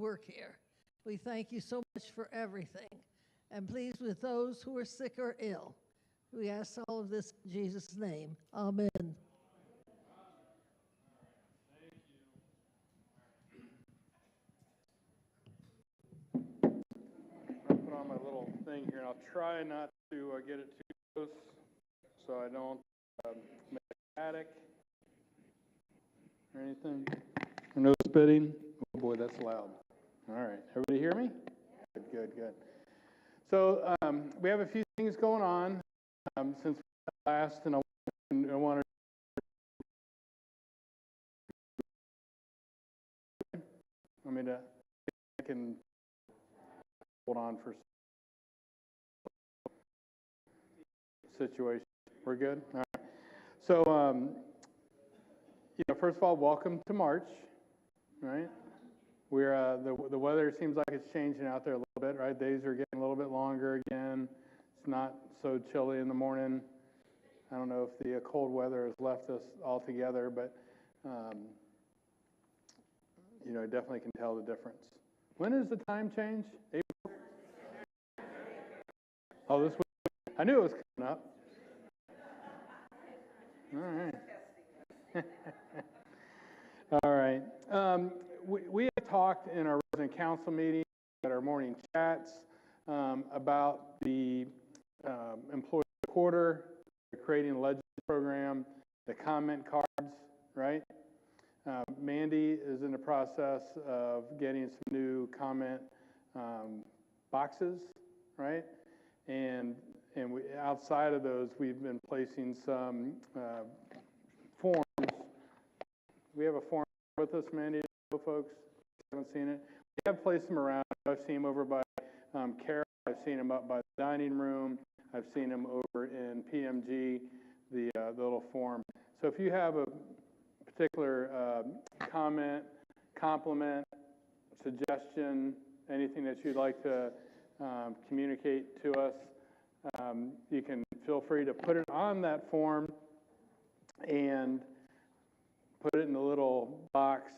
work here. We thank you so much for everything. And please, with those who are sick or ill, we ask all of this in Jesus' name. Amen. I'll put on my little thing here, and I'll try not to get it too close so I don't make static or anything. No spitting. Oh boy, that's loud. All right, everybody hear me? Good, good, good. So we have a few things going on since last, and I want to. I can hold on for situation. We're good. All right. So first of all, welcome to March. Right. We're the weather seems like it's changing out there a little bit, right? Days are getting a little bit longer again. It's not so chilly in the morning. I don't know if the cold weather has left us altogether, but I definitely can tell the difference. When is the time change? April? Oh, this week. I knew it was coming up. All right. All right. We have talked in our resident council meeting, at our morning chats, about the employee quarter, the Creating Legends program, the comment cards, right? Mandy is in the process of getting some new comment boxes, right? And outside of those, we've been placing some forms. We have a form with us, Mandy, folks. Haven't seen it. We have placed them around. I've seen them over by Carol. I've seen them up by the dining room. I've seen them over in PMG, the little form. So if you have a particular comment, compliment, suggestion, anything that you'd like to communicate to us, you can feel free to put it on that form and put it in the little box,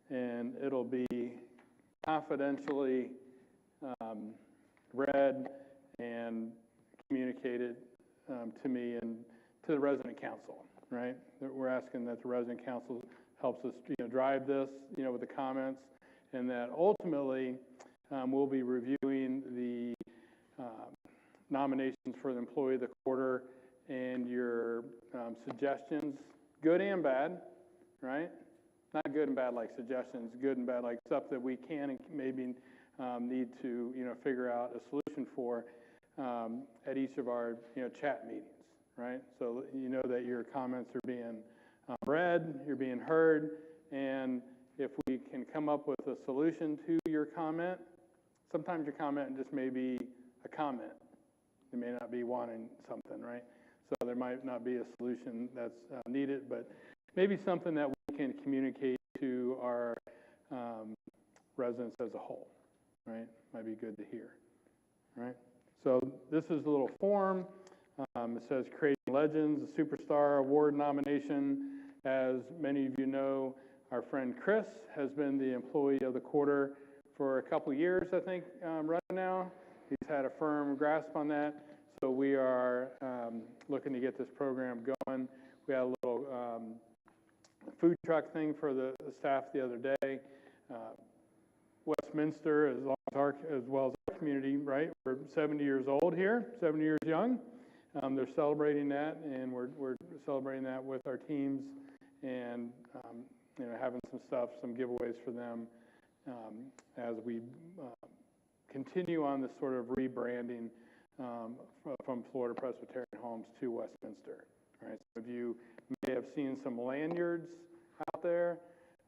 and it'll be confidentially read and communicated to me and to the resident council, right? We're asking that the resident council helps us, drive this, with the comments, and that ultimately we'll be reviewing the nominations for the employee of the quarter and your suggestions, good and bad, right? Not good and bad like suggestions, good and bad like stuff that we can and maybe need to, figure out a solution for at each of our, chat meetings, right? So that your comments are being read, you're being heard, and if we can come up with a solution to your comment, sometimes your comment just may be a comment. It may not be wanting something, right? So there might not be a solution that's needed, but maybe something that we can communicate to our residents as a whole, right? Might be good to hear, right? So this is a little form. It says Creating Legends, a Superstar Award nomination. As many of you know, our friend Chris has been the employee of the quarter for a couple years, I think, right now. He's had a firm grasp on that. So we are looking to get this program going. We had a little food truck thing for the staff the other day. Westminster, as well as our community, right? We're 70 years old here, 70 years young. They're celebrating that, and we're celebrating that with our teams, and having some stuff, some giveaways for them as we continue on this sort of rebranding from Florida Presbyterian Homes to Westminster. Right? Some of you may have seen some lanyards out there.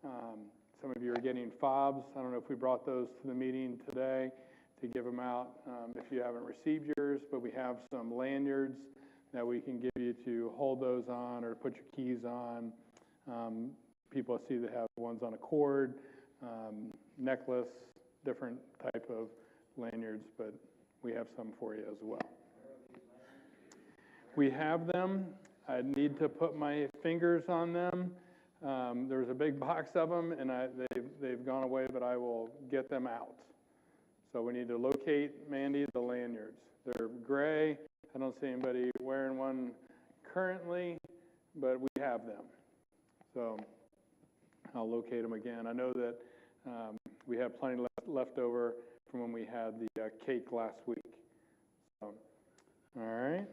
Some of you are getting fobs. I don't know if we brought those to the meeting today to give them out if you haven't received yours, but we have some lanyards that we can give you to hold those on or put your keys on. People I see that have ones on a cord, necklace, different type of lanyards, but we have some for you as well. We have them. I need to put my fingers on them. There was a big box of them, and they've gone away, but I will get them out. So we need to locate, Mandy, the lanyards. They're gray. I don't see anybody wearing one currently, but we have them. So I'll locate them again. I know that we have plenty left over from when we had the cake last week. So, all right.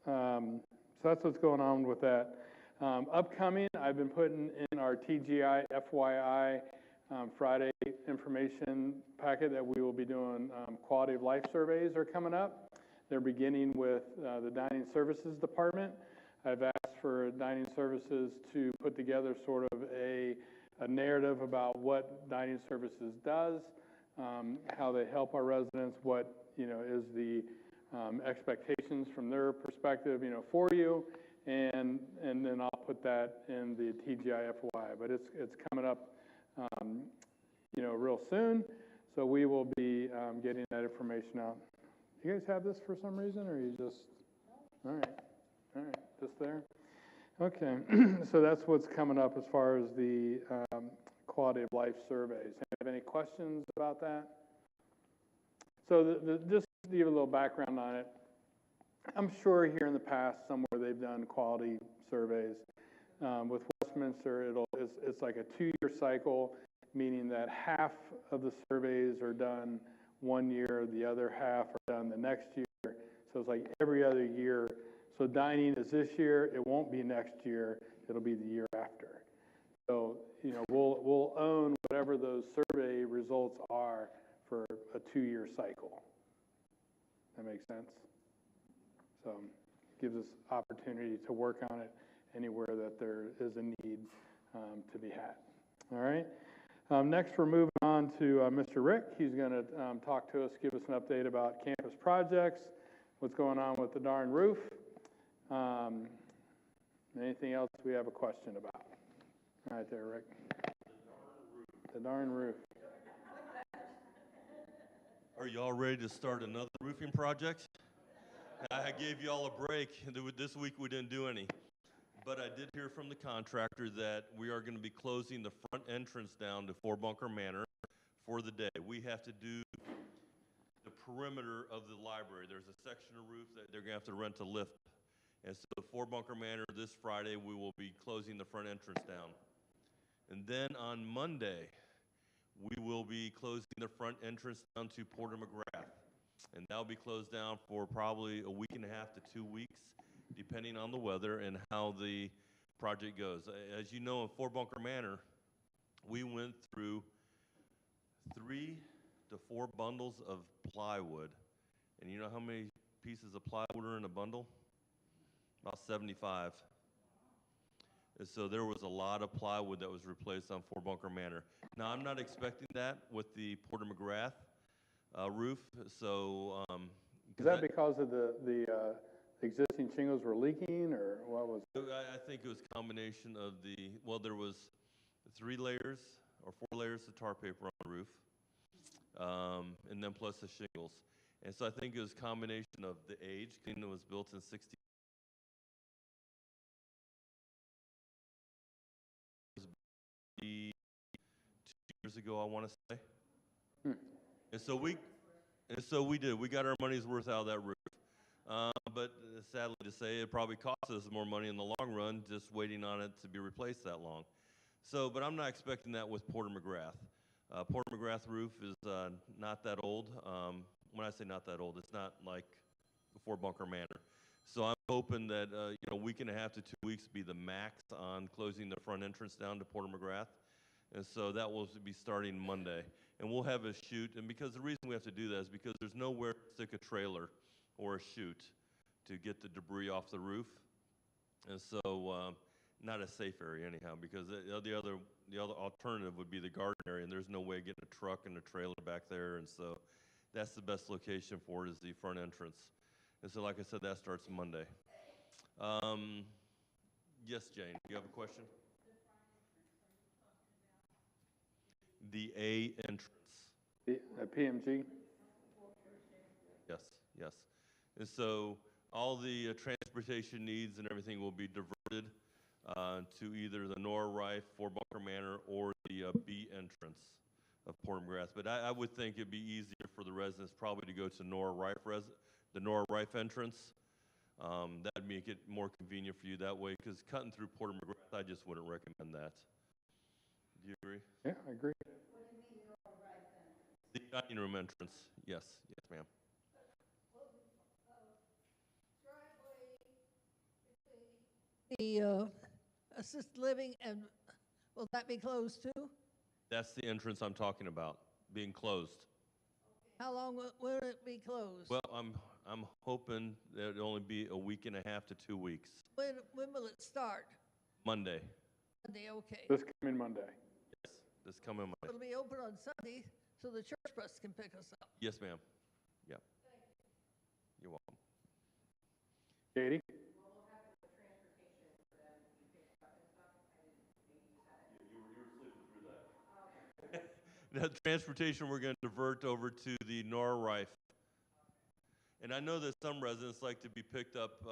So that's what's going on with that. Upcoming, I've been putting in our TGI FYI Friday information packet that we will be doing. Quality of life surveys are coming up. They're beginning with the dining services department. I've asked for dining services to put together sort of a narrative about what dining services does, how they help our residents, what is the expectations from their perspective, for you, and then I'll put that in the TGI FYI. But it's coming up, real soon, so we will be getting that information out. You guys have this for some reason, or you just? All right, just there. Okay, so that's what's coming up as far as the quality of life surveys. Have any questions about that? So just to give a little background on it, I'm sure here in the past somewhere they've done quality surveys. With Westminster, it's like a 2-year cycle, meaning that half of the surveys are done 1 year, the other half are done the next year. So it's like every other year. So dining is this year, it won't be next year, it'll be the year after. So, we'll own whatever those survey results are for a 2-year cycle. That makes sense? So it gives us opportunity to work on it anywhere that there is a need to be had. All right. Next, we're moving on to Mr. Rick. He's going to talk to us, give us an update about campus projects, what's going on with the darn roof. Anything else we have a question about? All right there, Rick. The darn roof. Are you all ready to start another roofing project? I gave you all a break. This week we didn't do any. But I did hear from the contractor that we are going to be closing the front entrance down to Four Bunker Manor for the day. We have to do the perimeter of the library. There's a section of roof that they're going to have to rent a lift. And so Four Bunker Manor, this Friday, we will be closing the front entrance down. And then on Monday, we will be closing the front entrance down to Porter McGrath. And that'll be closed down for probably a week and a half to 2 weeks, depending on the weather and how the project goes. As you know, in Four Bunker Manor, we went through 3 to 4 bundles of plywood. And you know how many pieces of plywood are in a bundle? About 75. And so there was a lot of plywood that was replaced on Four Bunker Manor. Now, I'm not expecting that with the Porter McGrath roof. So, is that because of the existing shingles were leaking, or what was it? I think it was a combination of there was 3 layers or 4 layers of tar paper on the roof, and then plus the shingles. And so I think it was a combination of the age. Kingdom was built in 60. 2 years ago, I want to say. And so we did. We got our money's worth out of that roof. But sadly to say, it probably cost us more money in the long run just waiting on it to be replaced that long. So, but I'm not expecting that with Porter McGrath. Porter McGrath roof is not that old. When I say not that old, it's not like Four Bunker Manor. So I'm hoping that a week and a half to 2 weeks be the max on closing the front entrance down to Porter McGrath. And so that will be starting Monday. And we'll have a chute. And because the reason we have to do that is because there's nowhere to stick a trailer or a chute to get the debris off the roof. And so not a safe area anyhow, because the other alternative would be the garden area, and there's no way of getting a truck and a trailer back there. And so that's the best location for it, is the front entrance. And so, like I said, that starts Monday. Yes, Jane, you have a question? The A entrance. The PMG? Yes. And so all the transportation needs and everything will be diverted to either the Nora Rife, Fort Bunker Manor, or the B entrance of Port McGrath. But I would think it'd be easier for the residents probably to go to the Nora Rife entrance. That'd make it more convenient for you that way, because cutting through Port McGrath, I just wouldn't recommend that. Do you agree? Yeah, I agree. The dining room entrance, yes, yes, ma'am. The assisted living, and will that be closed too? That's the entrance I'm talking about, being closed. How long will it be closed? Well, I'm hoping that it'll only be a week and a half to 2 weeks. When will it start? Monday, Monday, okay. This coming Monday. yes, this coming Monday. It'll be open on Sunday, so the church bus can pick us up. Yes, ma'am. Yep. You're welcome. Katie? The transportation, we're going to divert over to the Nora Rife. And I know that some residents like to be picked up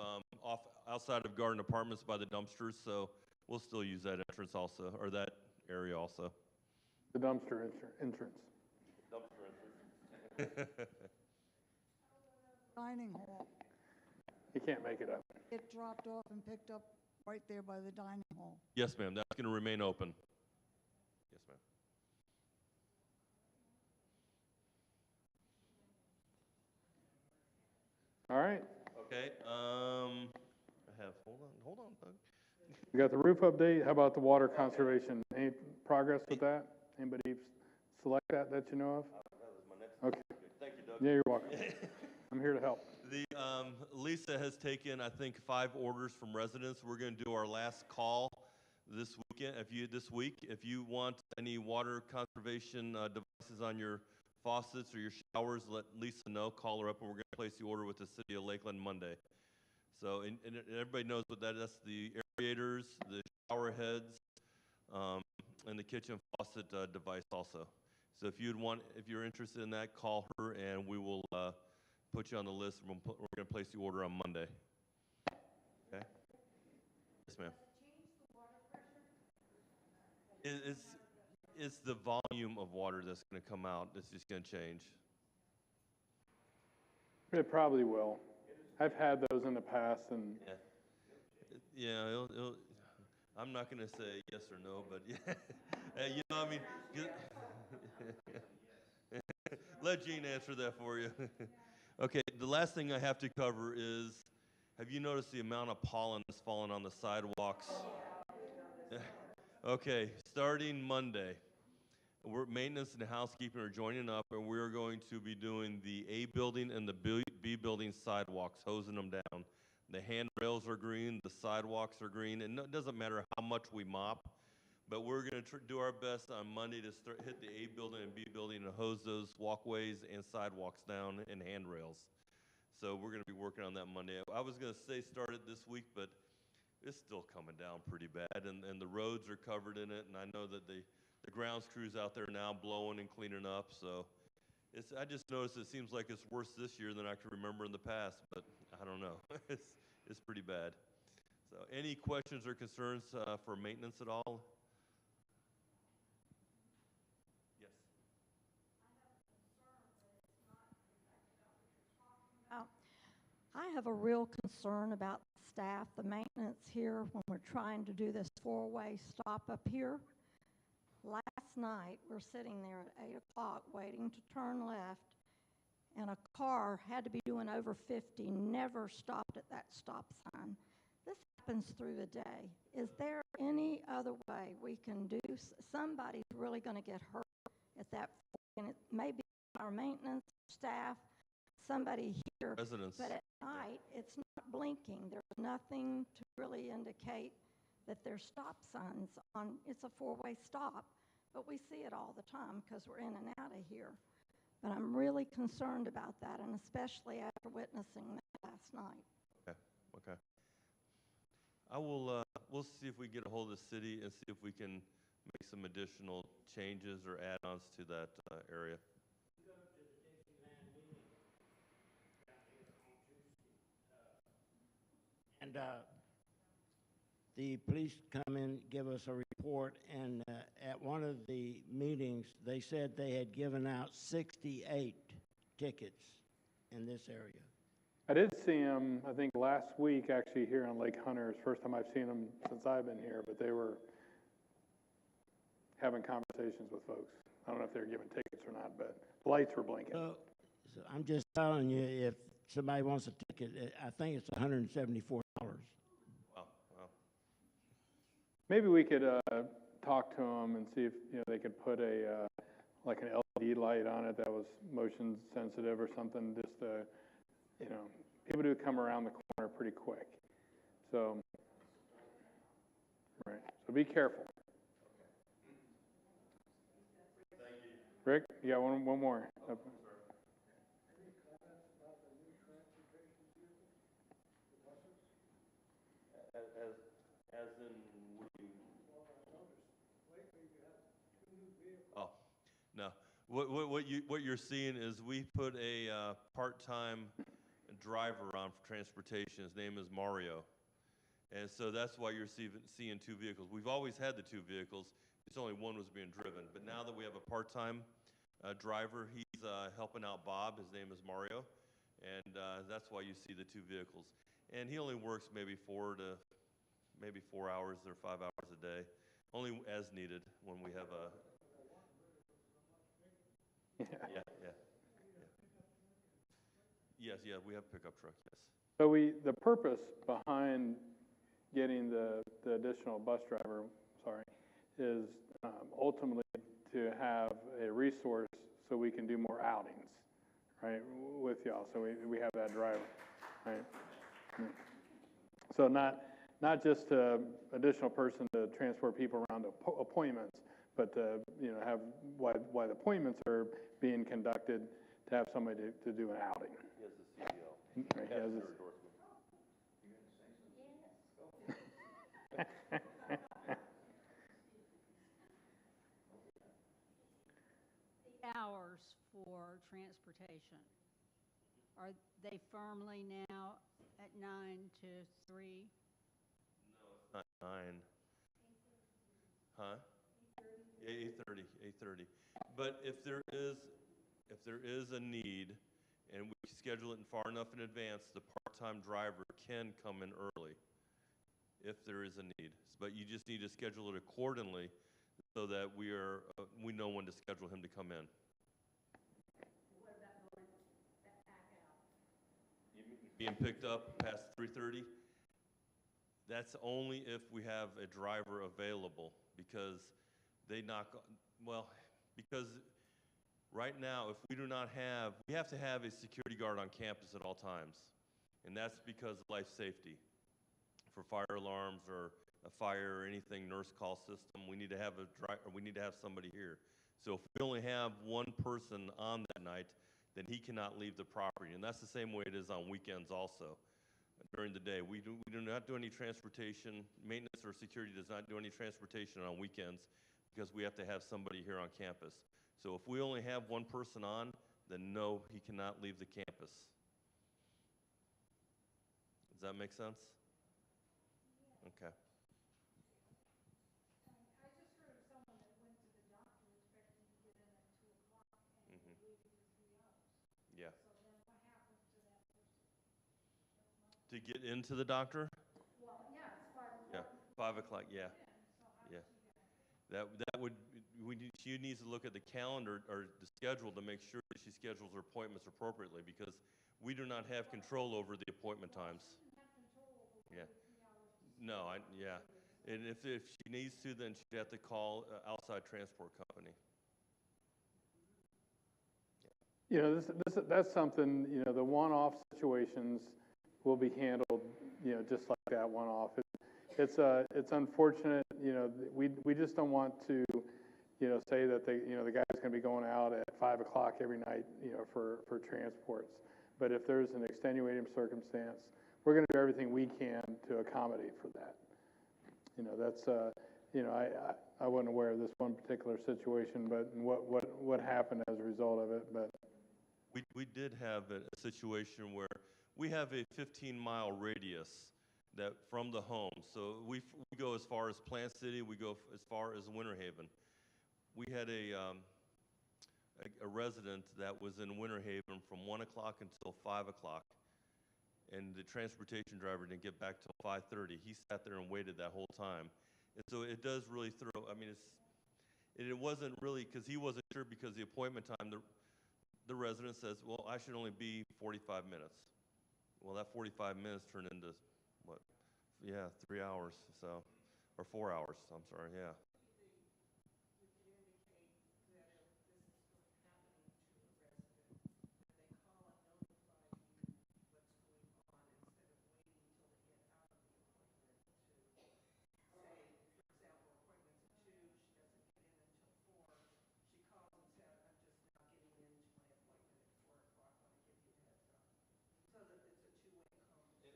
outside of Garden Apartments by the dumpsters, so we'll still use that entrance also, or that area also. The dumpster entrance. Dumpster entrance. Dining hall. You can't make it up. It dropped off and picked up right there by the dining hall. Yes, ma'am, that's going to remain open. Yes, ma'am. All right. Okay, hold on, Doug. We got the roof update. How about the water conservation? Any progress with that? Anybody select that you know of? Okay. Thank you, Doug. Yeah, you're welcome. I'm here to help. The, Lisa has taken, I think, 5 orders from residents. We're going to do our last call this weekend. This week, if you want any water conservation devices on your faucets or your showers, let Lisa know. Call her up, and we're going to place the order with the city of Lakeland Monday. So, and everybody knows what that's the aerators, the shower heads, and the kitchen faucet device also. So if you're interested in that, call her, and we will put you on the list. We're going to place the order on Monday. Okay? Yes, ma'am. It's the volume of water that's going to come out that's just going to change. It probably will. I've had those in the past, and Yeah, I'm not going to say yes or no, but yeah, you know, I mean, let Gene answer that for you. Okay, the last thing I have to cover is, have you noticed the amount of pollen that's fallen on the sidewalks? Okay, starting Monday, maintenance and housekeeping are joining up, and we're going to be doing the A building and the B building sidewalks, hosing them down. The handrails are green, the sidewalks are green, and it doesn't matter how much we mop, but we're going to do our best on Monday to hit the A building and B building and hose those walkways and sidewalks down and handrails. So we're going to be working on that Monday. I was going to say start it this week, but it's still coming down pretty bad, and the roads are covered in it, and I know that the grounds crews out there now blowing and cleaning up, so I just noticed it seems like it's worse this year than I can remember in the past, but I don't know. It's pretty bad. So any questions or concerns for maintenance at all? Yes. I have a real concern about staff, the maintenance here, when we're trying to do this 4-way stop up here. Last night, we're sitting there at 8 o'clock waiting to turn left, and a car had to be doing over 50, never stopped at that stop sign. This happens through the day. Is there any other way we can do? Somebody's really going to get hurt at that point, and it may be our maintenance staff, somebody here. Residents. But at night, it's not blinking. There's nothing to really indicate that there's stop signs on. It's a 4-way stop, but we see it all the time because we're in and out of here. But I'm really concerned about that, and especially after witnessing that last night. Okay. I will, we'll see if we get a hold of the city and see if we can make some additional changes or add-ons to that area. And the police come in, give us a report, and at one of the meetings, they said they had given out 68 tickets in this area. I did see them, I think, last week, actually, here on Lake Hunters. First time I've seen them since I've been here, but they were having conversations with folks. I don't know if they were giving tickets or not, but the lights were blinking. So I'm just telling you, if somebody wants a ticket, I think it's $174. Wow, wow. Maybe we could talk to them and see if, they could put a, like an LED light on it that was motion sensitive or something, just to, people do come around the corner pretty quick. So, right, so be careful. Rick, you got one more. As in, what do you? Oh, no. What you're seeing is we put a part-time driver on for transportation. His name is Mario. And so that's why you're seeing two vehicles. We've always had the two vehicles. It's only one was being driven. But now that we have a part-time driver, he's helping out Bob. His name is Mario. And that's why you see the two vehicles. And he only works maybe 4 hours or 5 hours a day, only as needed when we have a. Yeah, we have pickup truck, yes. So the purpose behind getting the additional bus driver, is ultimately to have a resource so we can do more outings, right, with y'all. So we have that driver, right? So not just additional person to transport people around to appointments, but to, have while the appointments are being conducted, to have somebody to do an outing. He has the CDL. Right, he has his, Hours for transportation, are they firmly now at 9 to 3? Not 9. Huh? 8:30. But if there is a need, and we schedule it far enough in advance, the part-time driver can come in early if there is a need. But you just need to schedule it accordingly so that we know when to schedule him to come in. What about going back out? Being picked up past 3:30? That's only if we have a driver available, because because right now, if we do not have, we have to have a security guard on campus at all times. And that's because of life safety. For fire alarms or a fire or anything, nurse call system, we need to have somebody here. So if we only have one person on that night, then he cannot leave the property. And that's the same way it is on weekends also. During the day, we do not do any transportation. Maintenance or security does not do any transportation on weekends, because we have to have somebody here on campus. So if we only have one person on, then no, he cannot leave the campus. Does that make sense? Okay. I just heard of someone that went to the doctor expecting to get in at 2 o'clock and waited for 3 hours. Yeah. So then what happens to that person? To get into the doctor? Well, yeah, it's 5 o'clock. Yeah, 5 o'clock, yeah. Yeah. That would, she needs to look at the calendar or the schedule to make sure that she schedules her appointments appropriately, because we do not have control over the appointment times. Yeah. No, yeah. And if she needs to, then she'd have to call outside transport company. That's something, the one-off situations will be handled, just like that one-off. It's unfortunate, we just don't want to, say that the guy's going to be going out at 5 o'clock every night, for transports. But if there's an extenuating circumstance, we're going to do everything we can to accommodate for that. That's, I wasn't aware of this one particular situation, but what happened as a result of it, but. We did have a situation where we have a 15-mile radius that from the home. So we go as far as Plant City, we go as far as Winter Haven. We had a resident that was in Winter Haven from 1 o'clock until 5 o'clock, and the transportation driver didn't get back till 5:30. He sat there and waited that whole time. And so it does really throw, I mean, it wasn't really, because he wasn't sure because the appointment time, the resident says, well, I should only be 45 minutes. Well, that 45 minutes turned into, what, 3 hours, so, or 4 hours, I'm sorry, yeah.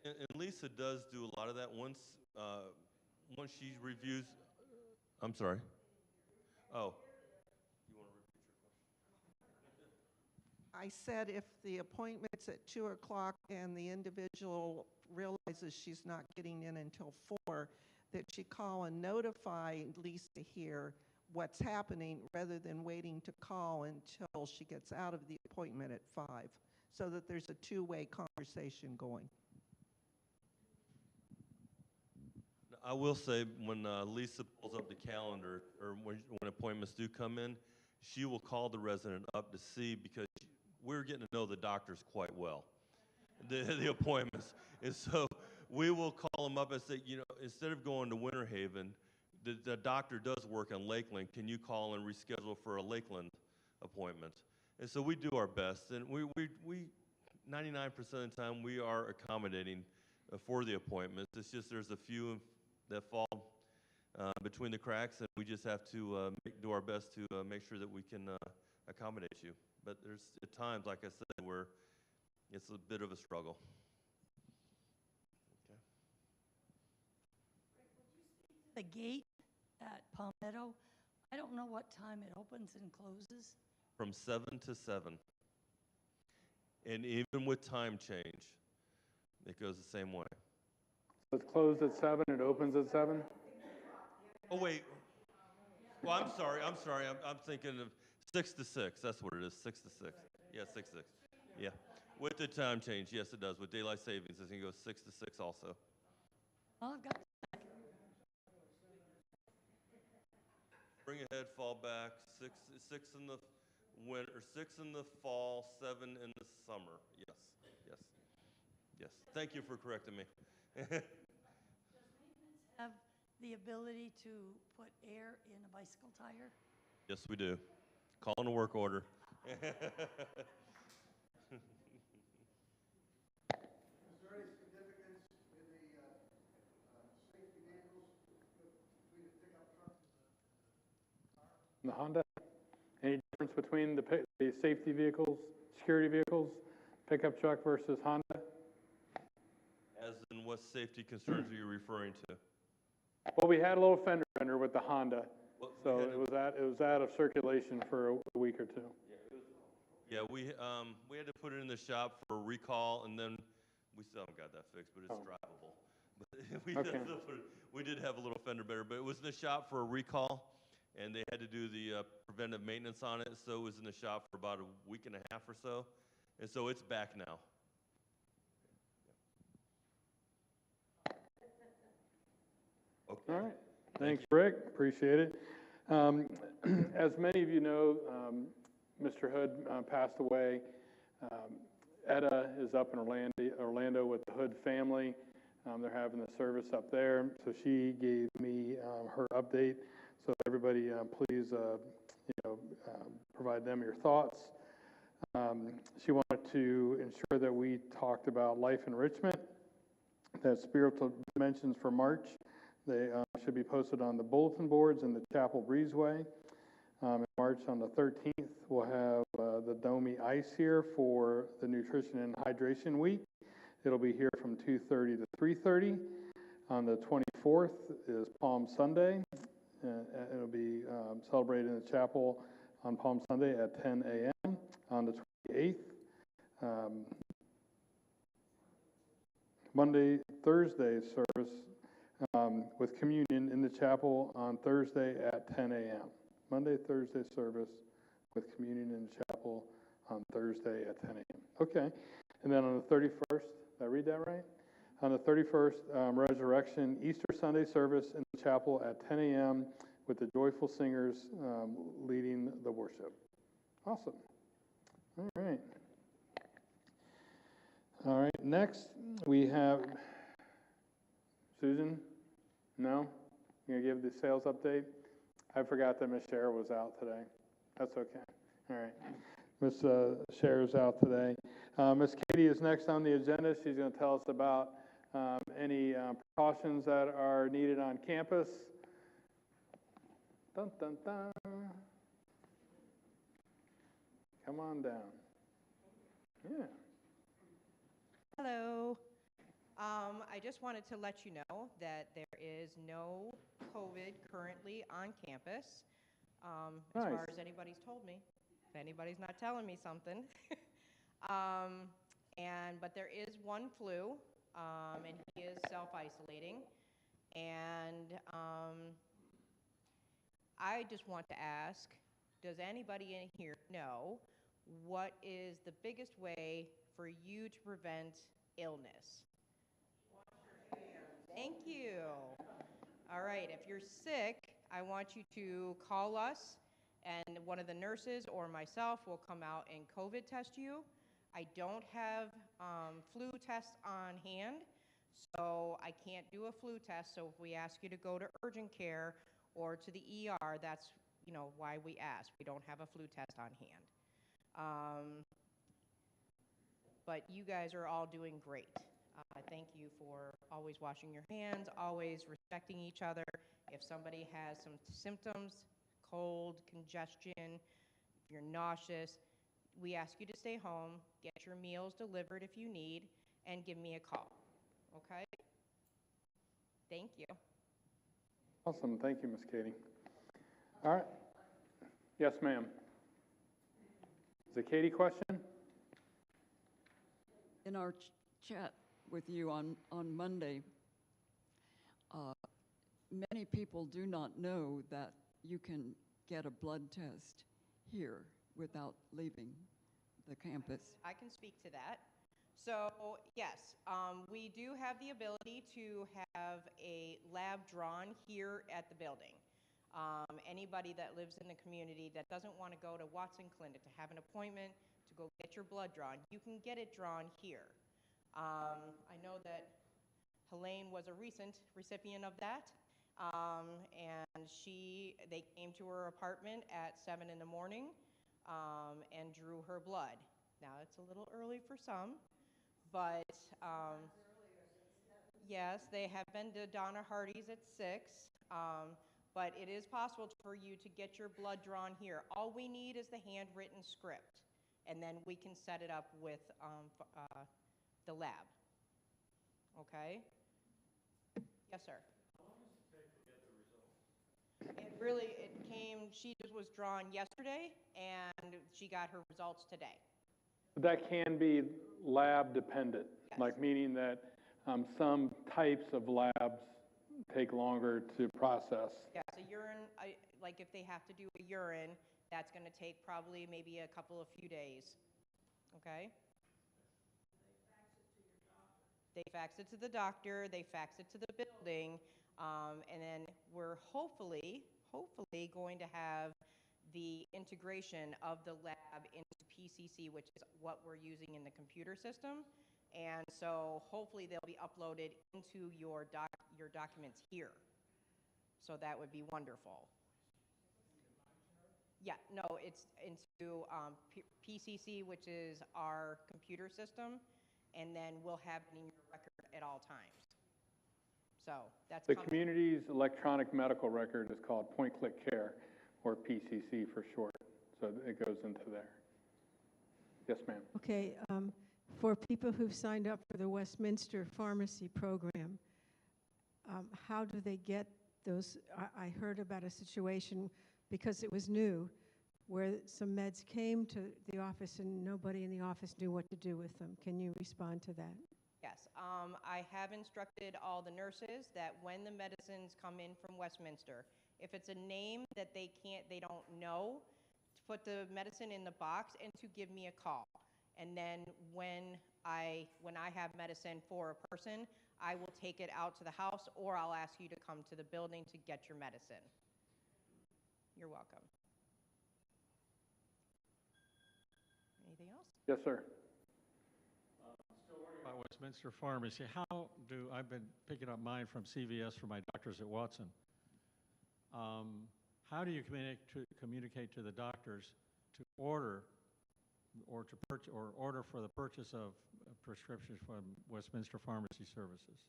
And Lisa does do a lot of that once she reviews. I'm sorry. Oh. You want to repeat your question? I said if the appointment's at 2 o'clock and the individual realizes she's not getting in until 4, that she call and notify Lisa here what's happening rather than waiting to call until she gets out of the appointment at 5, so that there's a two-way conversation going. I will say when Lisa pulls up the calendar, or when appointments do come in, she will call the resident up to see, because we're getting to know the doctors quite well, the appointments. And so we will call them up and say, you know, instead of going to Winter Haven, the doctor does work in Lakeland. Can you call and reschedule for a Lakeland appointment? And so we do our best. And we 99% of the time, we are accommodating for the appointments. It's just there's a few that fall between the cracks, and we just have to do our best to make sure that we can accommodate you. But there's at times, like I said, where it's a bit of a struggle. Okay. The gate at Palmetto, I don't know what time it opens and closes. From 7 to 7. And even with time change, it goes the same way. So it's closed at 7, it opens at 7? Oh, wait. Well, I'm sorry. I'm thinking of 6 to 6. That's what it is, 6 to 6. Yeah, 6 to 6. Yeah. With the time change, yes, it does. With daylight savings, it can go 6 to 6 also. Well, I've got Spring ahead, fall back, 6 in the winter, 6 in the fall, 7 in the summer. Yes, yes, yes. Thank you for correcting me. have the ability to put air in a bicycle tire. Yes, we do. Call in a work order. Is there any significance in the safety vehicles between the pickup truck The Honda? Any difference between the safety vehicles, security vehicles, pickup truck versus Honda? As in what safety concerns are you referring to? Well, we had a little fender bender with the Honda, Well, so we had it was out of circulation for a week or two. Yeah, we had to put it in the shop for a recall, and then we still haven't got that fixed, but it's drivable. But we did have a little fender bender, but it was in the shop for a recall, and they had to do the preventive maintenance on it, so it was in the shop for about a week and a half or so, and so it's back now. Okay. All right. Thanks, Rick. Appreciate it. As many of you know, Mr. Hood passed away. Etta is up in Orlando with the Hood family. They're having the service up there. So she gave me her update. So everybody, please, provide them your thoughts. She wanted to ensure that we talked about life enrichment, that spiritual dimensions for March. They should be posted on the bulletin boards in the Chapel Breezeway. In March on the 13th, we'll have the Domi Ice here for the Nutrition and Hydration Week. It'll be here from 2:30 to 3:30. On the 24th is Palm Sunday. It'll be celebrated in the chapel on Palm Sunday at 10 a.m. On the 28th, Monday, Thursday service with communion in the chapel on Thursday at 10 a.m. Monday, Thursday service with communion in the chapel on Thursday at 10 a.m. Okay. And then on the 31st, did I read that right? On the 31st, resurrection, Easter Sunday service in the chapel at 10 a.m. with the joyful singers leading the worship. Awesome. All right. All right, next we have Susan. No? You gonna give the sales update? I forgot that Miss Cher was out today. That's okay. All right. Miss Cher's out today. Miss Katie is next on the agenda. She's going to tell us about any precautions that are needed on campus. Dun, dun, dun. Come on down. Yeah. Hello. I just wanted to let you know that there is no COVID currently on campus, as Nice. far as anybody's told me. If anybody's not telling me something. But there is one flu, and he is self-isolating. And I just want to ask, does anybody in here know what is the biggest way for you to prevent illness? Thank you. All right, if you're sick, I want you to call us, and one of the nurses or myself will come out and COVID test you. I don't have flu tests on hand, so I can't do a flu test. So if we ask you to go to urgent care or to the ER, that's why we ask. We don't have a flu test on hand. But you guys are all doing great. Thank you for always washing your hands, always respecting each other. If somebody has some symptoms, cold, congestion, if you're nauseous, we ask you to stay home, get your meals delivered if you need, and give me a call. Okay? Thank you. Awesome. Thank you, Miss Katie. All right. Yes, ma'am. Is it Katie question? In our chat with you on Monday, many people do not know that you can get a blood test here without leaving the campus. I can speak to that. So, yes, we do have the ability to have a lab drawn here at the building. Anybody that lives in the community that doesn't want to go to Watson Clinic to have an appointment to go get your blood drawn, you can get it drawn here. I know that Helene was a recent recipient of that, and they came to her apartment at 7 in the morning and drew her blood. Now, it's a little early for some, but yes, they have been to Donna Hardy's at 6, but it is possible for you to get your blood drawn here. All we need is the handwritten script, and then we can set it up with the lab. Okay? Yes, sir. How long does it take to get the results? She just was drawn yesterday, and she got her results today. That can be lab dependent, Yes. like meaning that some types of labs take longer to process. Yes, a urine, like if they have to do a urine, that's going to take probably maybe a few days. Okay? They fax it to the doctor, they fax it to the building, and then we're hopefully going to have the integration of the lab into PCC, which is what we're using in the computer system. And so hopefully they'll be uploaded into your documents here. So that would be wonderful. Yeah, no, it's into PCC, which is our computer system, and then we'll have it in your record at all times. So that's The coming. community's electronic medical record is called point-click care, or PCC for short. So it goes into there. Yes, ma'am. Okay, for people who've signed up for the Westminster Pharmacy Program, how do they get those? I heard about a situation, because it was new, where some meds came to the office and nobody in the office knew what to do with them. Can you respond to that? Yes, I have instructed all the nurses that when the medicines come in from Westminster, if it's a name that they don't know, to put the medicine in the box and to give me a call. And then when I have medicine for a person, I will take it out to the house, or I'll ask you to come to the building to get your medicine. You're welcome. Anything else? Yes, sir. About Westminster Pharmacy, I've been picking up mine from CVS for my doctors at Watson. How do you communicate to the doctors to order or order for the purchase of prescriptions from Westminster Pharmacy Services?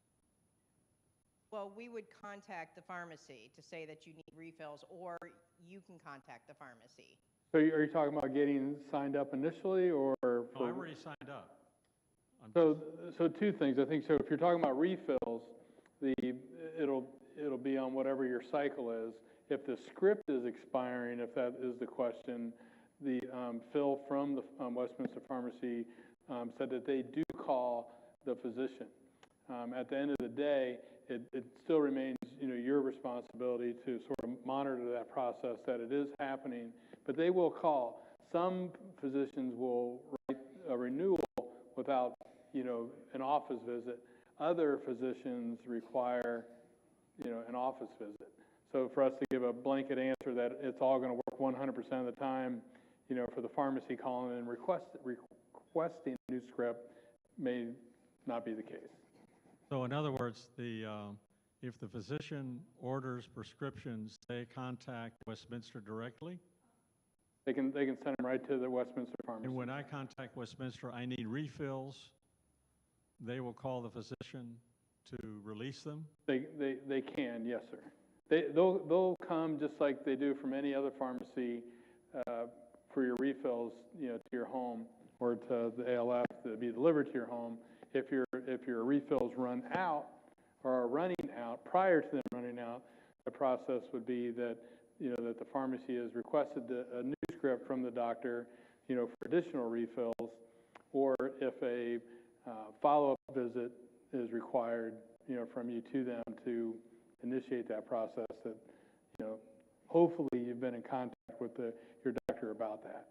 Well, we would contact the pharmacy to say that you need refills, or you can contact the pharmacy. So are you talking about getting signed up initially, or? No, I already signed up. So two things. I think so. If you're talking about refills, it'll be on whatever your cycle is. If the script is expiring, if that is the question, the Phil from the Westminster Pharmacy said that they do call the physician. At the end of the day, it still remains your responsibility to sort of monitor that process, that it is happening. But they will call. Some physicians will write a renewal without an office visit. Other physicians require an office visit. So for us to give a blanket answer that it's all going to work 100% of the time, for the pharmacy calling and requesting a new script may not be the case. So in other words, if the physician orders prescriptions, they contact Westminster directly? They can send them right to the Westminster Pharmacy. And when I contact Westminster, I need refills, they will call the physician to release them? They can, yes, sir. They'll come just like they do from any other pharmacy for your refills, to your home, or to the ALF to be delivered to your home. If your refills run out or are running out, prior to them running out, the process would be that that the pharmacy has requested a new script from the doctor, for additional refills, or if a follow-up visit is required, from you to them to initiate that process. That hopefully you've been in contact with your doctor about that.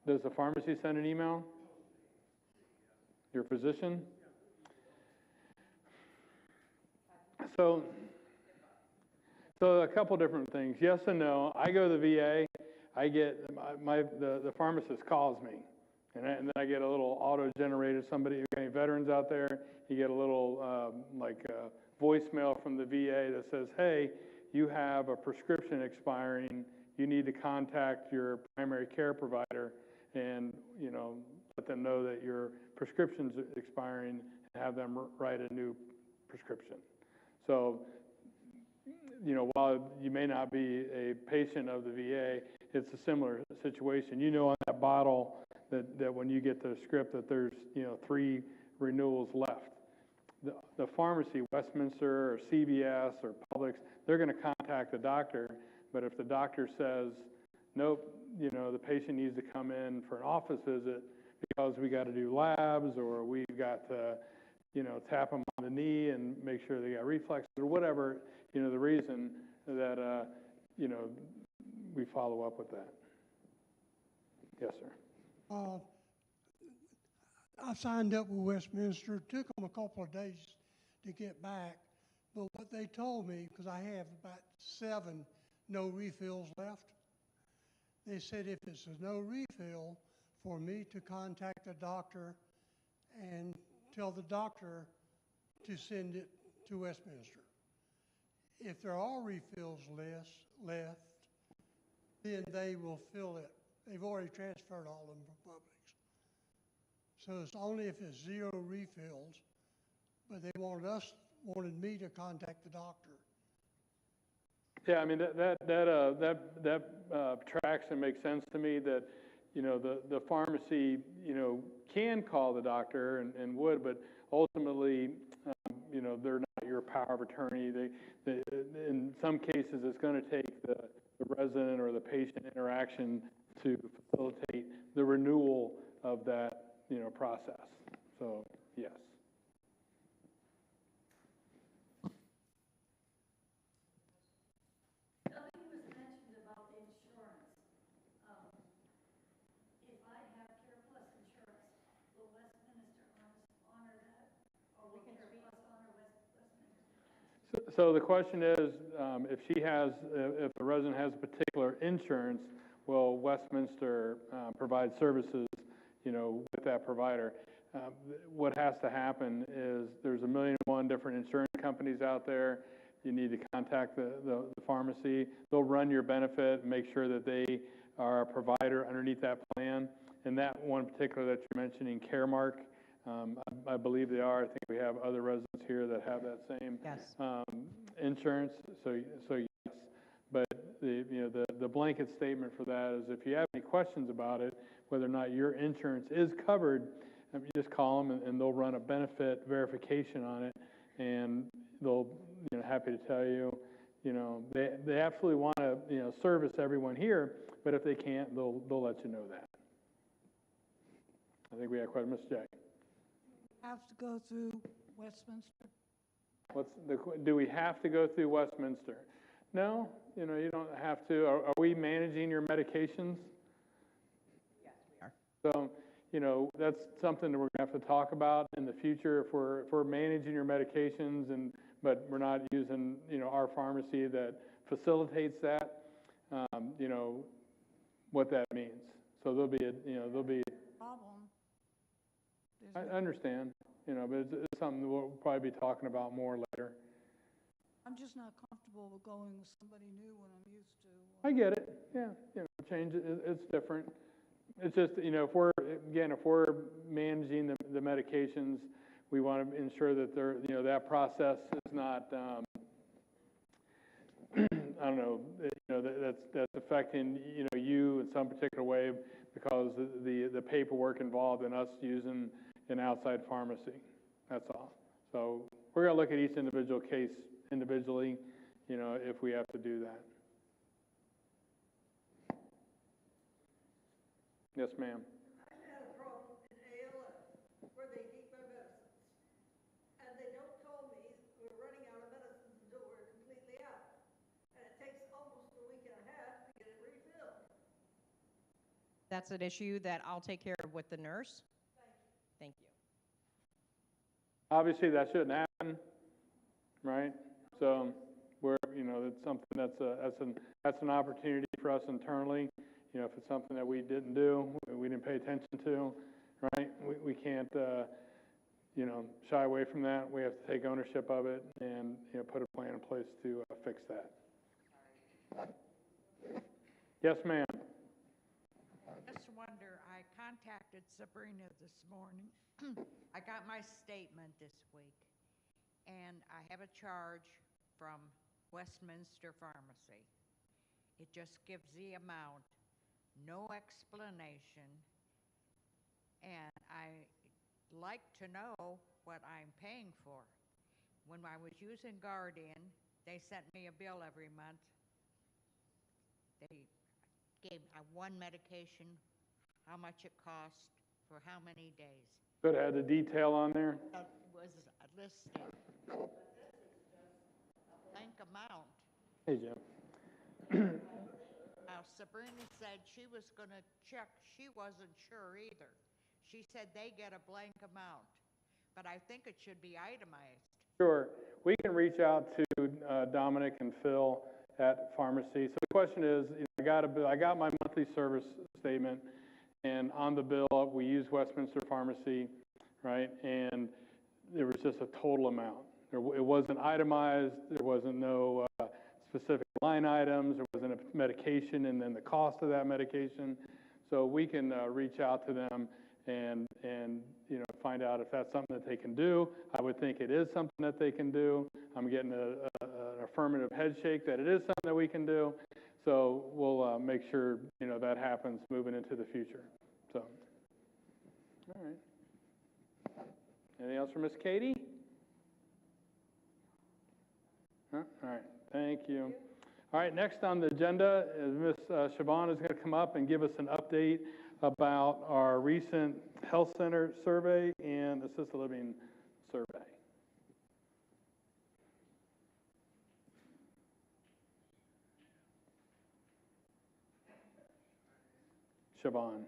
Does the pharmacy send an email? Your physician? So a couple different things. Yes and no. I go to the VA. I get the pharmacist calls me, and then I get a little auto-generated. Somebody, any veterans out there, you get a little voicemail from the VA that says, "Hey, you have a prescription expiring. You need to contact your primary care provider and let them know that your prescription's expiring and have them write a new prescription." So, while you may not be a patient of the VA, it's a similar situation. On that bottle that when you get the script that there's 3 renewals left. The pharmacy, Westminster or CVS or Publix, they're going to contact the doctor. But if the doctor says, nope, the patient needs to come in for an office visit because we got to do labs, or we've got to, tap them on the knee and make sure they got reflexes, or whatever, the reason that, we follow up with that. Yes, sir. I signed up with Westminster. It took them a couple of days to get back. But what they told me, because I have about 7 no refills left, they said if it's a no refill, for me to contact the doctor and tell the doctor to send it to Westminster. If there are refills left, then they will fill it. They've already transferred all of them from Publix. So it's only if it's 0 refills, but they wanted me to contact the doctor. Yeah, I mean, that tracks and makes sense to me that, the pharmacy, can call the doctor and would, but ultimately, they're not your power of attorney. In some cases, it's going to take the resident or the patient interaction to facilitate the renewal of that process. So, yes. Nothing was mentioned about the insurance. If I have Care Plus insurance, will Westminster honor that? Or will Care Plus honor Westminster? So the question is, if the resident has a particular insurance, will Westminster provide services, with that provider? What has to happen is there's 1,000,001 different insurance companies out there. You need to contact the pharmacy. They'll run your benefit, make sure that they are a provider underneath that plan. And that one particular that you're mentioning, Caremark, I believe they are. I think we have other residents here that have that same insurance. So yes. But the blanket statement for that is if you have any questions about it, whether or not your insurance is covered, you just call them and they'll run a benefit verification on it, and they'll happy to tell you. They absolutely want to service everyone here, but if they can't, they'll let you know that. I think we have quite a Ms. Jack. Have to go through Westminster? Do we have to go through Westminster? No, you don't have to. Are we managing your medications? Yes, we are. So, that's something that we're going to have to talk about in the future if we're managing your medications, but we're not using, our pharmacy that facilitates that, what that means. So there'll be Problem. I understand, but it's something that we'll probably be talking about more later. I'm just not comfortable with going with somebody new when I'm used to. I get it. Yeah, change it's different. It's just, if we're managing the medications, we want to ensure that that process is not, I don't know, that's affecting, you in some particular way because the paperwork involved in us using an outside pharmacy. That's all. So we're going to look at each individual case individually, if we have to do that. Yes, ma'am. I had a problem in ALS where they keep my medicines. And they don't tell me we're running out of medicines until we're completely out. And it takes almost a week and a half to get it refilled. That's an issue that I'll take care of with the nurse. Thank you. Obviously, that shouldn't happen, right? So it's something that's an opportunity for us internally. If it's something that we didn't do, we didn't pay attention to, right? We can't, shy away from that. We have to take ownership of it and, put a plan in place to fix that. Yes, ma'am. Just wonder, I contacted Sabrina this morning. I got my statement this week, and I have a charge from Westminster Pharmacy. It just gives the amount, no explanation, and I'd like to know what I'm paying for. When I was using Guardian, they sent me a bill every month. They gave one medication, how much it cost, for how many days. So it had the detail on there? It was listed. But this is just a blank amount. Hey, Jim. Now, Sabrina said she was going to check. She wasn't sure either. She said they get a blank amount, but I think it should be itemized. Sure. We can reach out to Dominic and Phil at pharmacy. So the question is, I got my monthly service statement, and on the bill, we use Westminster Pharmacy, right? And there was just a total amount. It wasn't itemized. There wasn't no specific line items. There wasn't a medication and then the cost of that medication. So we can reach out to them and find out if that's something that they can do. I would think it is something that they can do. I'm getting an affirmative head shake that it is something that we can do. So we'll make sure that happens moving into the future. So, all right. Anything else for Miss Katie? Huh? All right. Thank you. All right, next on the agenda is Ms. Siobhan is going to come up and give us an update about our recent health center survey and assisted living survey. Siobhan.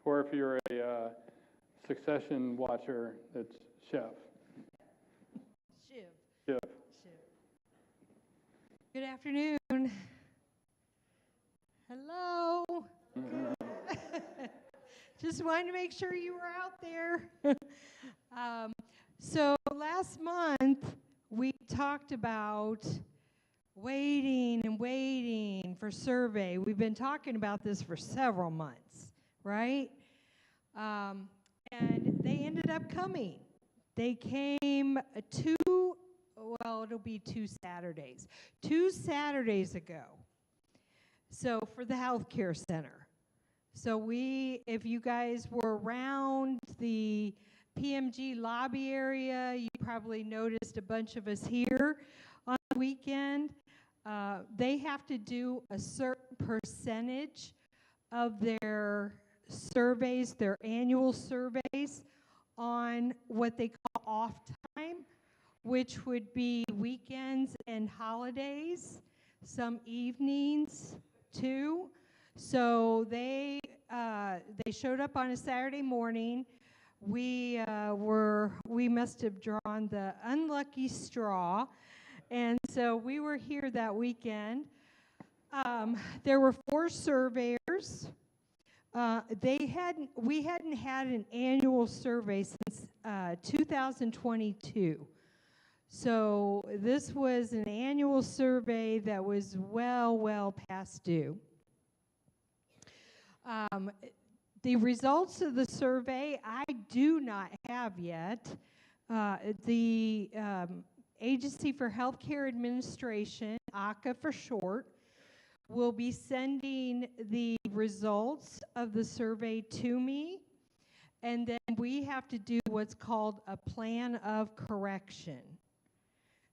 Or if you're a Succession watcher, it's Chef. Shiv. Shiv. Good afternoon. Hello. Just wanted to make sure you were out there. So last month, we talked about waiting and waiting for survey. We've been talking about this for several months, right? And they ended up coming. They came it'll be 2 Saturdays. 2 Saturdays ago. So for the healthcare center. So if you guys were around the PMG lobby area, you probably noticed a bunch of us here on the weekend. They have to do a certain percentage of their surveys, their annual surveys, on what they call off time, which would be weekends and holidays, some evenings too. So they showed up on a Saturday morning. We must have drawn the unlucky straw, and so we were here that weekend. There were 4 surveyors. We hadn't had an annual survey since 2022. So this was an annual survey that was well past due. The results of the survey I do not have yet. The Agency for Healthcare Administration, AHCA for short, will be sending the results of the survey to me, and then we have to do what's called a plan of correction.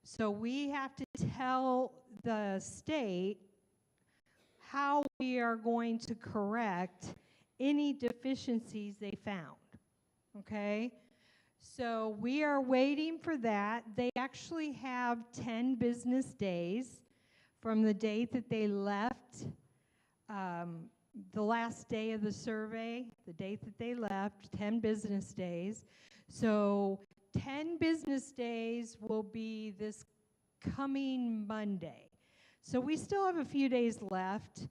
So we have to tell the state how we are going to correct any deficiencies they found, okay? So we are waiting for that. They actually have 10 business days from the date that they left, the last day of the survey, the date that they left, 10 business days. So 10 business days will be this coming Monday. So we still have a few days left,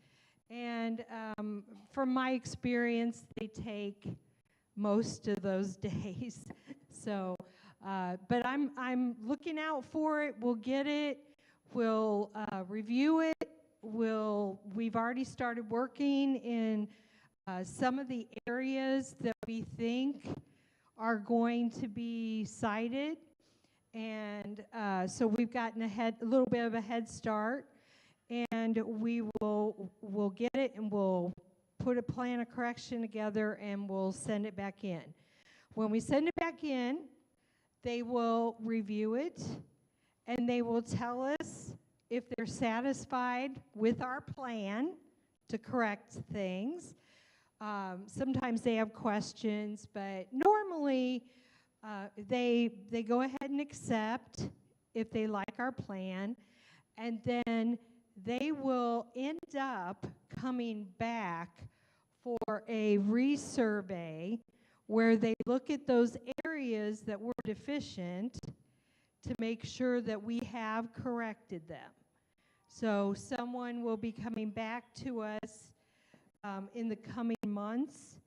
and from my experience, they take most of those days. So, but I'm looking out for it. We'll get it. We'll review it. We've already started working in some of the areas that we think are going to be cited, and so we've gotten a little bit of a head start, and we'll get it, and we'll put a plan of correction together, and we'll send it back in. When we send it back in, they will review it, and they will tell us if they're satisfied with our plan to correct things. Sometimes they have questions, but normally they go ahead and accept if they like our plan, and then they will end up coming back for a resurvey where they look at those areas that were deficient to make sure that we have corrected them. So someone will be coming back to us in the coming months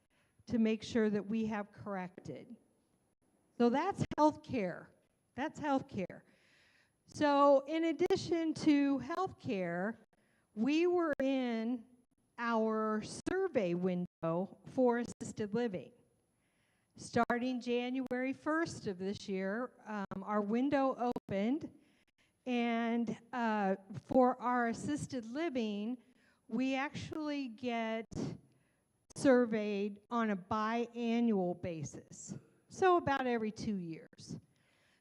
to make sure that we have corrected. So that's healthcare. That's healthcare. So in addition to healthcare, we were in our survey window for assisted living. Starting January 1st of this year, our window opened, and for our assisted living, we actually get surveyed on a biannual basis, so about every 2 years.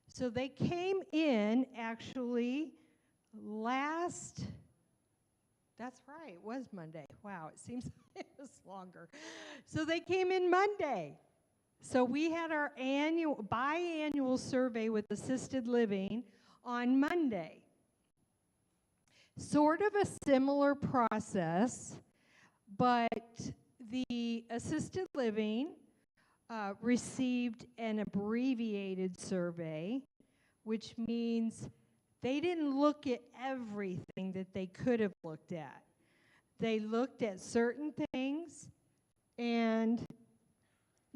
So they came in actually That's right, it was Monday. Wow, it seems it was longer. So they came in Monday. So we had our biannual survey with assisted living on Monday. Sort of a similar process, but the assisted living received an abbreviated survey, which means they didn't look at everything that they could have looked at. They looked at certain things, and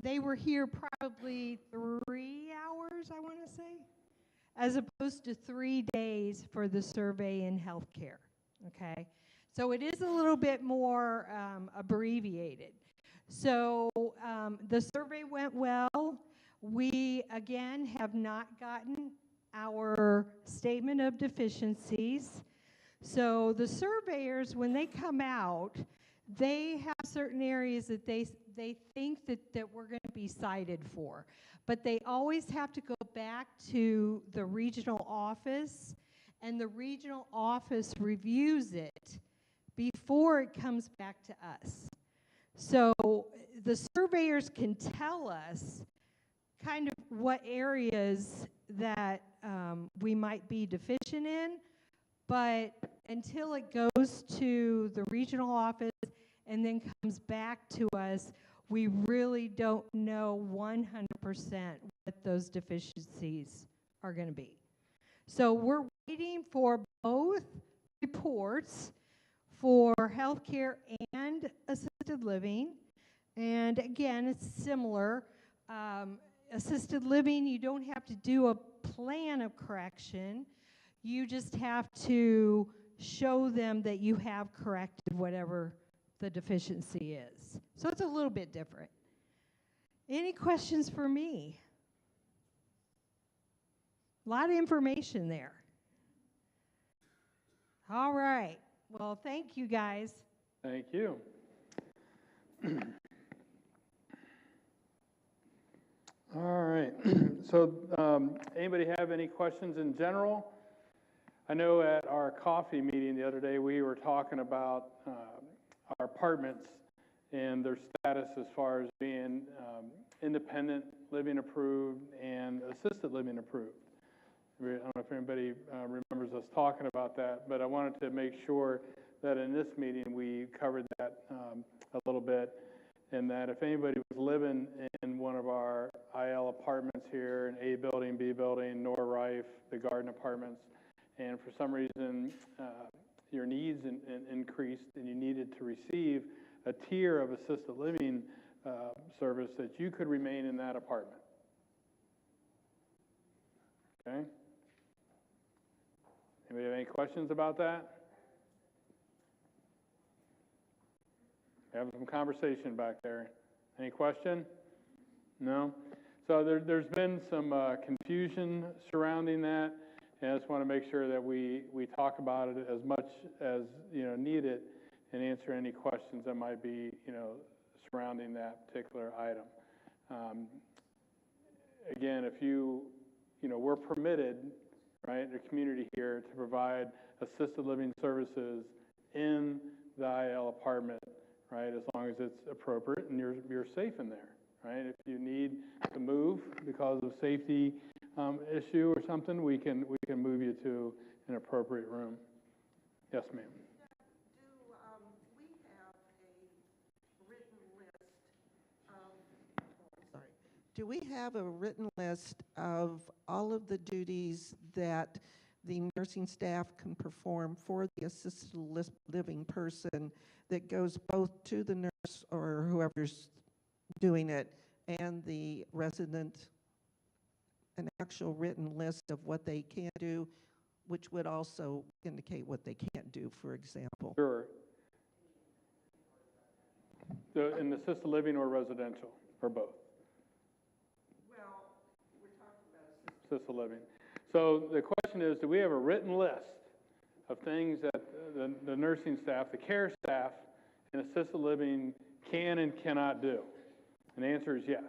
they were here probably 3 hours, I want to say, as opposed to 3 days for the survey in healthcare, okay? So it is a little bit more abbreviated. So the survey went well. We, again, have not gotten our statement of deficiencies. So the surveyors, when they come out, they have certain areas that they think that we're going to be cited for. But they always have to go back to the regional office, and the regional office reviews it before it comes back to us. So the surveyors can tell us kind of what areas that we might be deficient in, but until it goes to the regional office and then comes back to us, we really don't know 100% what those deficiencies are going to be. So we're waiting for both reports for healthcare and assisted living. And again, it's similar. Assisted living, you don't have to do a plan of correction. You just have to show them that you have corrected whatever the deficiency is. So it's a little bit different. Any questions for me? A lot of information there. All right. Well, thank you, guys. Thank you. All right. So anybody have any questions in general? I know at our coffee meeting the other day, we were talking about our apartments and their status as far as being independent living approved and assisted living approved. I don't know if anybody remembers us talking about that, but I wanted to make sure that in this meeting we covered that a little bit, and that if anybody was living in one of our IL apartments here, in A building, B building, Nor Rife, the Garden Apartments, and for some reason your needs increased and you needed to receive a tier of assisted living service, that you could remain in that apartment. Okay? Anybody have any questions about that? Having some conversation back there. Any question? No? So there's been some confusion surrounding that, and I just want to make sure that we talk about it as much as needed, and answer any questions that might be surrounding that particular item. Again, if we're permitted, right, the community here, to provide assisted living services in the IL apartment, right, as long as it's appropriate and you're safe in there, right? If you need to move because of safety issue or something, we can move you to an appropriate room. Yes, ma'am. Do we have a written list of all of the duties that the nursing staff can perform for the assisted living person, that goes both to the nurse or whoever's doing it and the resident, an actual written list of what they can do, which would also indicate what they can't do, for example? Sure. So in assisted living or residential, or both? Well, we're talking about assisted living. So the question is, do we have a written list of things that the nursing staff, the care staff in assisted living can and cannot do? And the answer is yes.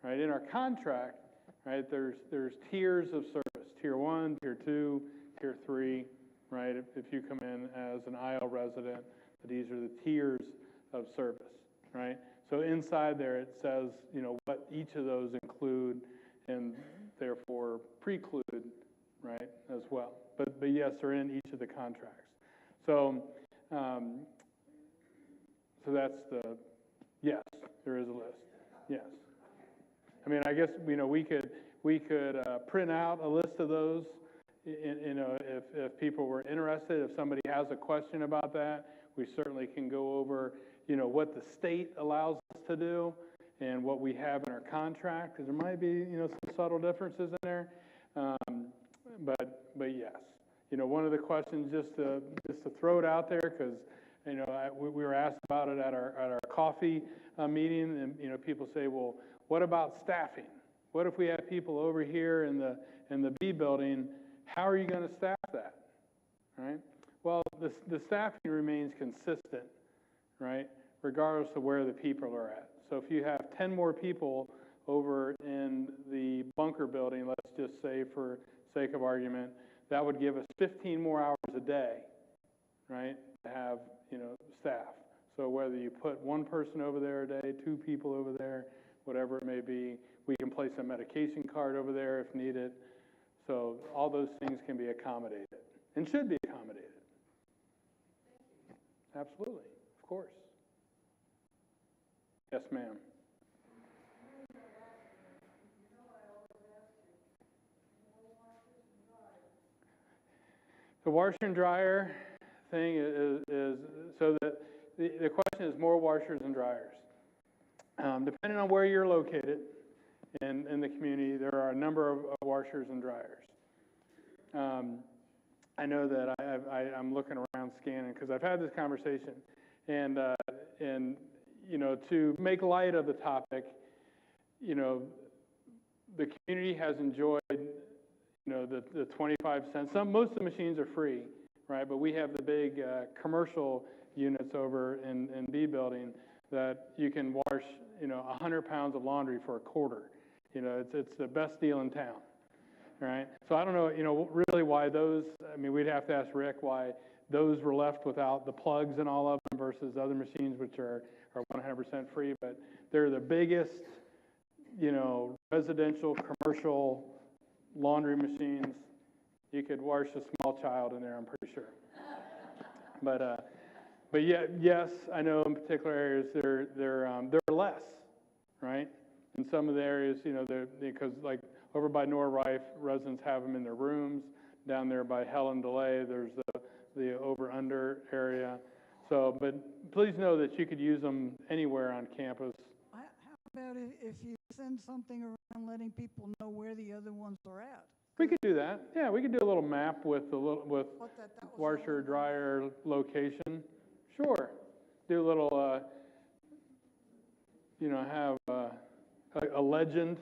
Right? In our contract, right, there's tiers of service: tier 1, tier 2, tier 3. right? If you come in as an IL resident, these are the tiers of service, right? So inside there, it says, you know, what each of those include and therefore preclude, right, as well. But yes, they're in each of the contracts. So, so that's the, yes, there is a list, yes. I mean, I guess, you know, we could print out a list of those, you know, if people were interested. If somebody has a question about that, we certainly can go over, you know, what the state allows us to do and what we have in our contract, because there might be, you know, some subtle differences in there. But yes, you know, one of the questions, just to throw it out there, because, you know, we were asked about it at our coffee meeting, and, you know, people say, well, what about staffing? What if we have people over here in the B building? How are you going to staff that, right? Well, the staffing remains consistent, right, regardless of where the people are at. So if you have 10 more people over in the bunker building, let's just say for sake of argument, that would give us 15 more hours a day, right, to have, you know, staff. So whether you put one person over there a day, 2 people over there, whatever it may be, we can place a medication card over there if needed. So all those things can be accommodated and should be accommodated. Absolutely, of course. Yes, ma'am. The washer and dryer thing is so that the question is more washers and dryers. Depending on where you're located in the community, there are a number of washers and dryers. I know that I'm looking around scanning because I've had this conversation, and you know, to make light of the topic, you know, the community has enjoyed, you know, the 25 cents. Most of the machines are free, right? But we have the big commercial units over in B building that you can wash, you know, 100 pounds of laundry for a quarter. You know, it's the best deal in town, right? So I don't know, you know, really why those. I mean, we'd have to ask Rick why those were left without the plugs and all of them versus other machines which are 100% free. But they're the biggest, you know, residential, commercial laundry machines. You could wash a small child in there, I'm pretty sure. But yeah, yes, I know in particular areas they're less, right? In some of the areas, you know, because like over by Nora Rife, residents have them in their rooms. Down there by Helen DeLay, there's the over-under area. So, but please know that you could use them anywhere on campus. How about if you send something around letting people know where the other ones are at? We could do that. Yeah, we could do a little map with washer dryer location. Sure. Do a little, you know, have a legend,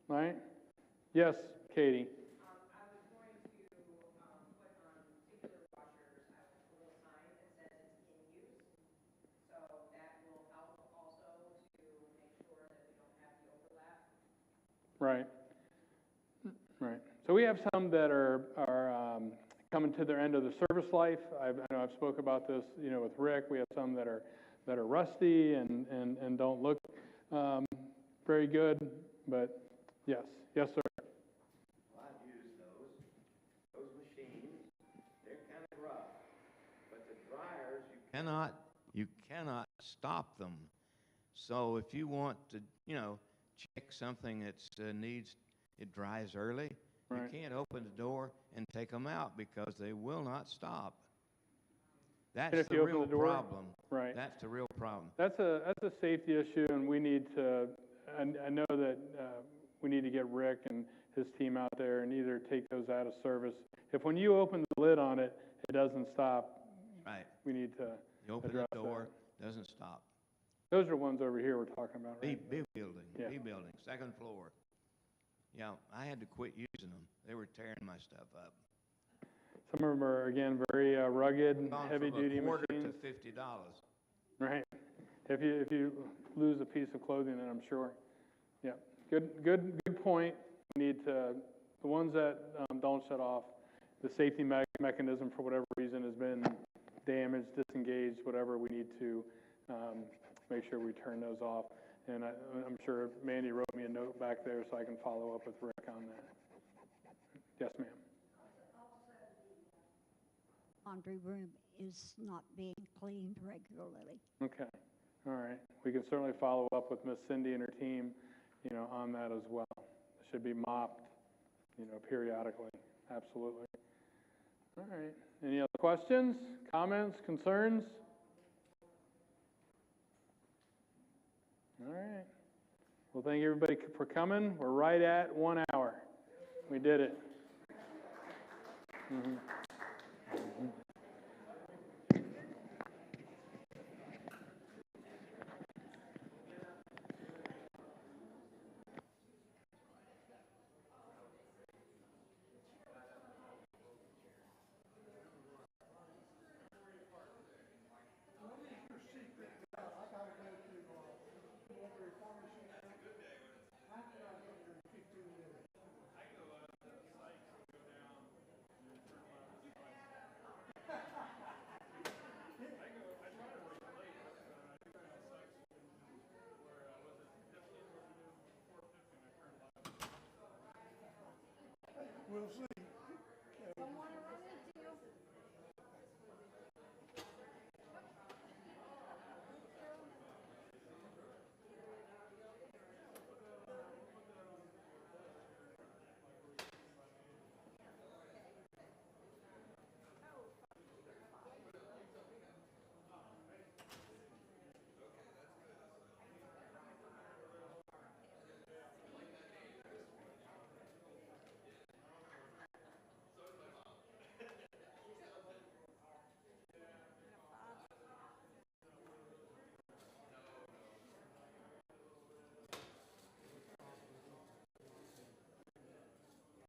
right? Yes, Katie. Right. Right. So we have some that are coming to their end of the service life. I know I've spoke about this, you know, with Rick. We have some that are rusty and don't look very good. But yes, yes, sir. Well, I've used those machines. They're kind of rough, but the dryers you cannot stop them. So if you want to, you know, check something that needs, it dries early, right, you can't open the door and take them out because they will not stop. That's the real problem. Right. That's the real problem. That's a safety issue, and we need to. I know that we need to get Rick and his team out there and either take those out of service. If when you open the lid on it, it doesn't stop. Right. We need to You open address the door, that. doesn't stop. Those are ones over here we're talking about, right? B building, yeah. B building, second floor. Yeah, I had to quit using them. They were tearing my stuff up. Some of them are, again, very rugged, heavy-duty machines. From $40 to $50. Right. If you lose a piece of clothing, then I'm sure. Yeah. Good point. We need to, the ones that don't shut off, the safety mechanism, for whatever reason, has been damaged, disengaged, whatever, we need to make sure we turn those off. And I'm sure Mandy wrote me a note back there so I can follow up with Rick on that. Yes, ma'am. Laundry room is not being cleaned regularly. Okay, all right. We can certainly follow up with Miss Cindy and her team, on that as well. It should be mopped, periodically, absolutely. All right, any other questions, comments, concerns? All right. Well, thank you everybody for coming. We're right at 1 hour. We did it. We'll see.